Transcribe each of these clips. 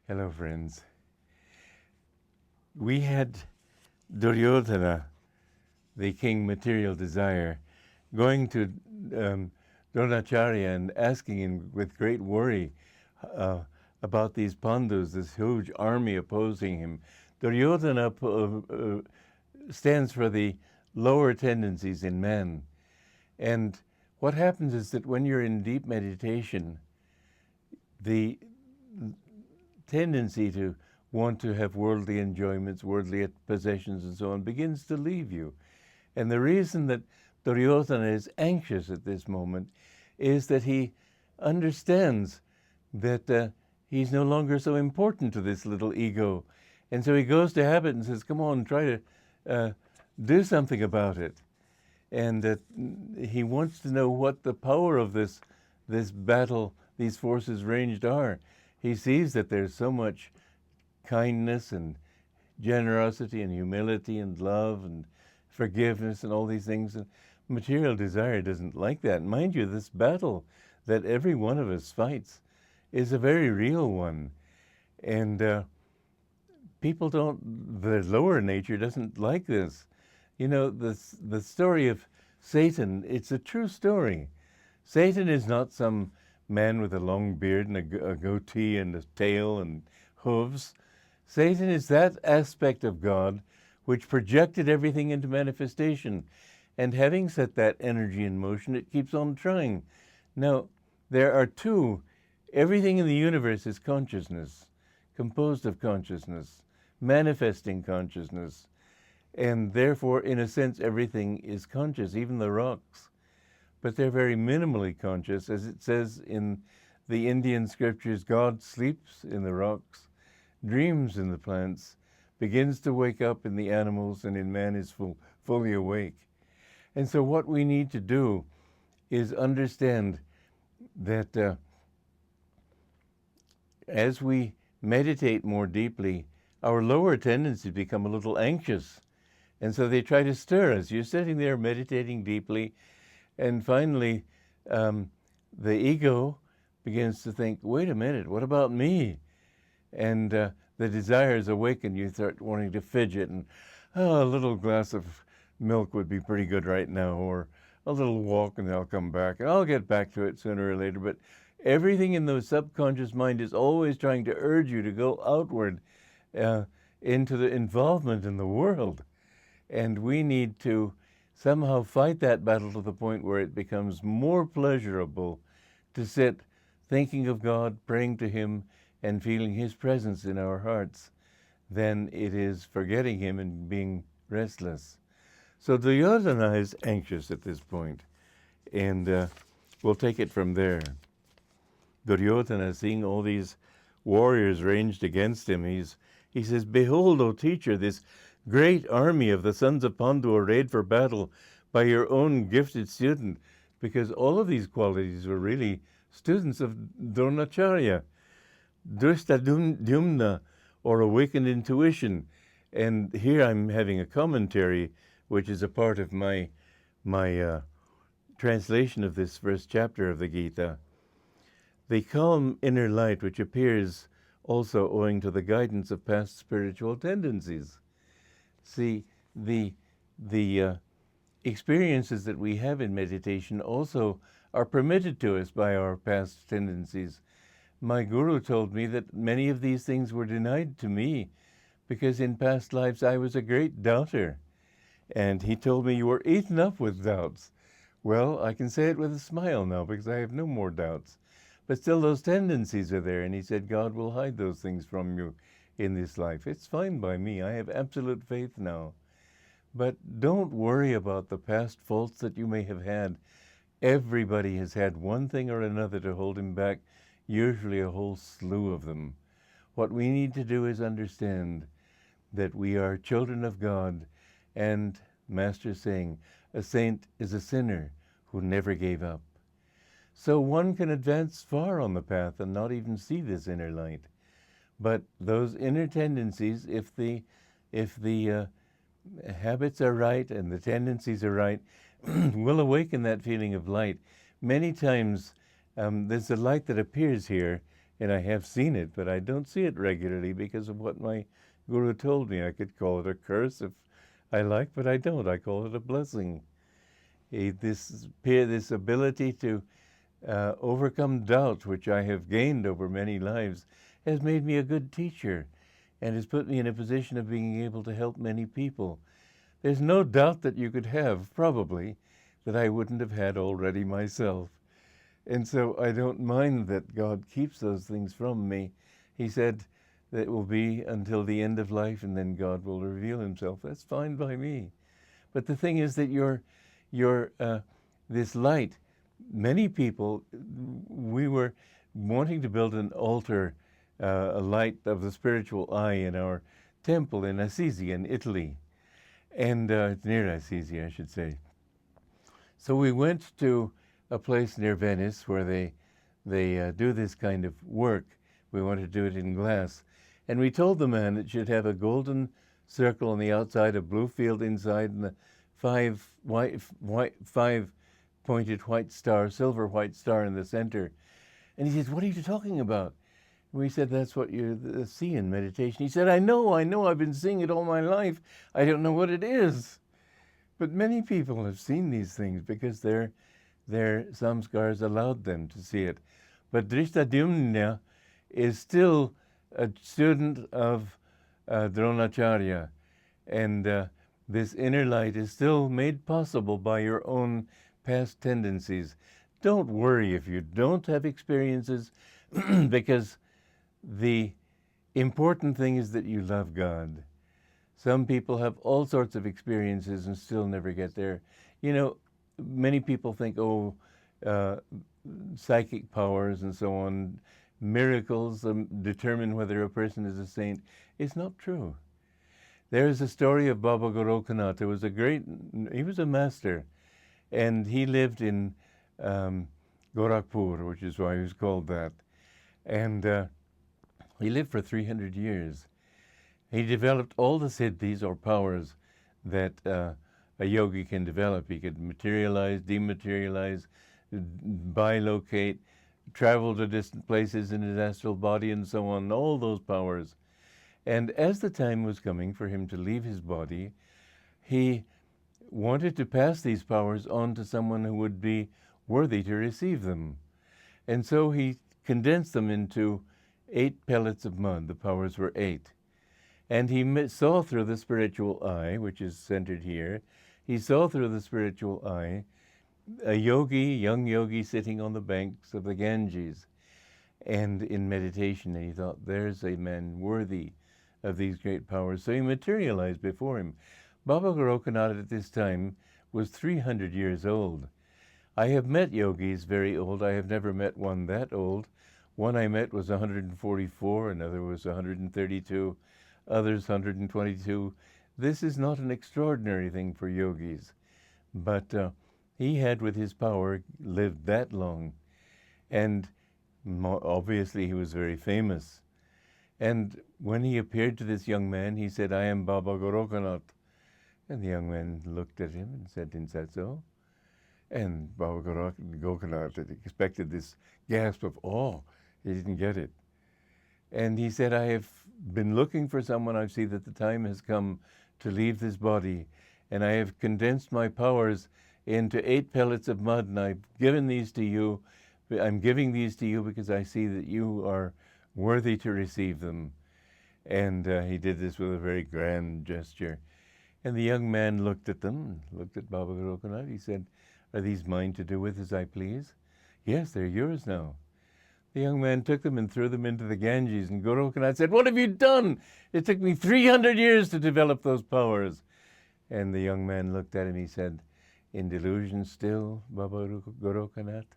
Hello, friends. We had Duryodhana, the king material desire, going to Dronacharya and asking him with great worry about these Pandus, this huge army opposing him. Duryodhana stands for the lower tendencies in man. And what happens is that when you're in deep meditation, the tendency to want to have worldly enjoyments, worldly possessions, and so on begins to leave you. And the reason that Duryodhana is anxious at this moment is that he understands that he's no longer so important to this little ego. And so he goes to Habit and says, come on, try to do something about it. And he wants to know what the power of this battle, these forces ranged are. He sees that there's so much kindness and generosity and humility and love and forgiveness and all these things. And material desire doesn't like that. Mind you, this battle that every one of us fights is a very real one. And people don't, the lower nature doesn't like this. You know, the story of Satan, it's a true story. Satan is not some man with a long beard and a goatee and a tail and hooves. Satan is that aspect of God which projected everything into manifestation. And having set that energy in motion, it keeps on trying. Now, there are two. Everything in the universe is consciousness, composed of consciousness, manifesting consciousness. And therefore, in a sense, everything is conscious, even the rocks. But they're very minimally conscious. As it says in the Indian scriptures, God sleeps in the rocks, dreams in the plants, begins to wake up in the animals, and in man is fully awake. And so what we need to do is understand that as we meditate more deeply, our lower tendencies become a little anxious. And so they try to stir us. You're sitting there meditating deeply, and finally the ego begins to think, wait a minute, what about me? And the desires awaken. You start wanting to fidget, and a little glass of milk would be pretty good right now, or a little walk and I'll come back, and I'll get back to it sooner or later. But everything in the subconscious mind is always trying to urge you to go outward into the involvement in the world. And we need to somehow fight that battle to the point where it becomes more pleasurable to sit thinking of God, praying to Him, and feeling His presence in our hearts than it is forgetting Him and being restless. So Duryodhana is anxious at this point, and we'll take it from there. Duryodhana, seeing all these warriors ranged against him, he says, behold, O teacher, this great army of the sons of Pandu arrayed for battle by your own gifted student, because all of these qualities were really students of Dronacharya. Drishtadyumna, or awakened intuition. And here I'm having a commentary, which is a part of my translation of this first chapter of the Gita. The calm inner light, which appears also owing to the guidance of past spiritual tendencies. See, the experiences that we have in meditation also are permitted to us by our past tendencies. My guru told me that many of these things were denied to me because in past lives I was a great doubter. And he told me, you were eaten up with doubts. Well, I can say it with a smile now because I have no more doubts. But still those tendencies are there. And he said, God will hide those things from you in this life. It's fine by me. I have absolute faith now. But don't worry about the past faults that you may have had. Everybody has had one thing or another to hold him back, usually a whole slew of them. What we need to do is understand that we are children of God, and Master saying, a saint is a sinner who never gave up. So one can advance far on the path and not even see this inner light. But those inner tendencies, if the habits are right and the tendencies are right, will awaken that feeling of light. Many times there's a light that appears here And I have seen it, but I don't see it regularly because of what my guru told me. I could call it a curse if I like, but I don't. I call it a blessing. This ability to overcome doubt, which I have gained over many lives, has made me a good teacher and has put me in a position of being able to help many people. There's no doubt that you could have, probably, that I wouldn't have had already myself. And so I don't mind that God keeps those things from me. He said that it will be until the end of life, and then God will reveal himself. That's fine by me. But the thing is that this light, many people, we were wanting to build an altar, a light of the spiritual eye in our temple in Assisi in Italy. And it's near Assisi, I should say. So we went to a place near Venice where they do this kind of work. We wanted to do it in glass. And we told the man it should have a golden circle on the outside, a blue field inside, and a five pointed white star, silver white star in the center. And he says, "What are you talking about?" We said, "That's what you see in meditation." He said, I know, I've been seeing it all my life. I don't know what it is." But many people have seen these things because their samskars allowed them to see it. But Drishtadyumna is still a student of Dronacharya, and this inner light is still made possible by your own past tendencies. Don't worry if you don't have experiences, because the important thing is that you love God. Some people have all sorts of experiences and still never get there. You know, many people think, psychic powers and so on, miracles determine whether a person is a saint. It's not true. There is a story of Baba Gorakhnath. He was a master, and he lived in Gorakhpur, which is why he was called that. And he lived for 300 years. He developed all the siddhis, or powers, that a yogi can develop. He could materialize, dematerialize, bilocate, travel to distant places in his astral body, and so on, all those powers. And as the time was coming for him to leave his body, he wanted to pass these powers on to someone who would be worthy to receive them. And so he condensed them into 8 pellets of mud. The powers were 8. And he saw through the spiritual eye, which is centered here, he saw through the spiritual eye a young yogi sitting on the banks of the Ganges and in meditation. And he thought, there's a man worthy of these great powers. So he materialized before him. Baba Gorakhnath at this time was 300 years old. I have met yogis very old. I have never met one that old. One I met was 144, another was 132, others 122. This is not an extraordinary thing for yogis, but he had, with his power, lived that long. And obviously he was very famous. And when he appeared to this young man, he said, "I am Baba Gorakhnath." And the young man looked at him and said, "Is that so?" And Baba Gorakhnath had expected this gasp of awe. He didn't get it. And he said, "I have been looking for someone. I see that the time has come to leave this body, and I have condensed my powers into 8 pellets of mud, and I've given these to you. I'm giving these to you because I see that you are worthy to receive them." And he did this with a very grand gesture. And the young man looked at them, looked at Baba Gorakhnath. He said, "Are these mine to do with as I please?" "Yes, they're yours now." The young man took them and threw them into the Ganges, and Gorakhnath said, "What have you done? It took me 300 years to develop those powers." And the young man looked at him. He said, "In delusion still, Baba Gorakhnath?"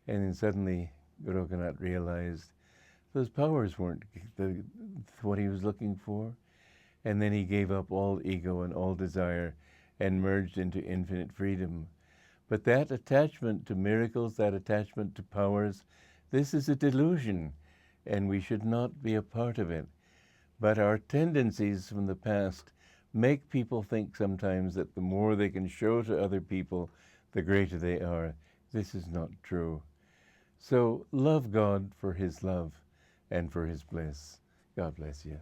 And then suddenly Gorakhnath realized those powers weren't what he was looking for. And then he gave up all ego and all desire and merged into infinite freedom. But that attachment to miracles, that attachment to powers, this is a delusion, and we should not be a part of it. But our tendencies from the past make people think sometimes that the more they can show to other people, the greater they are. This is not true. So love God for his love and for his bliss. God bless you.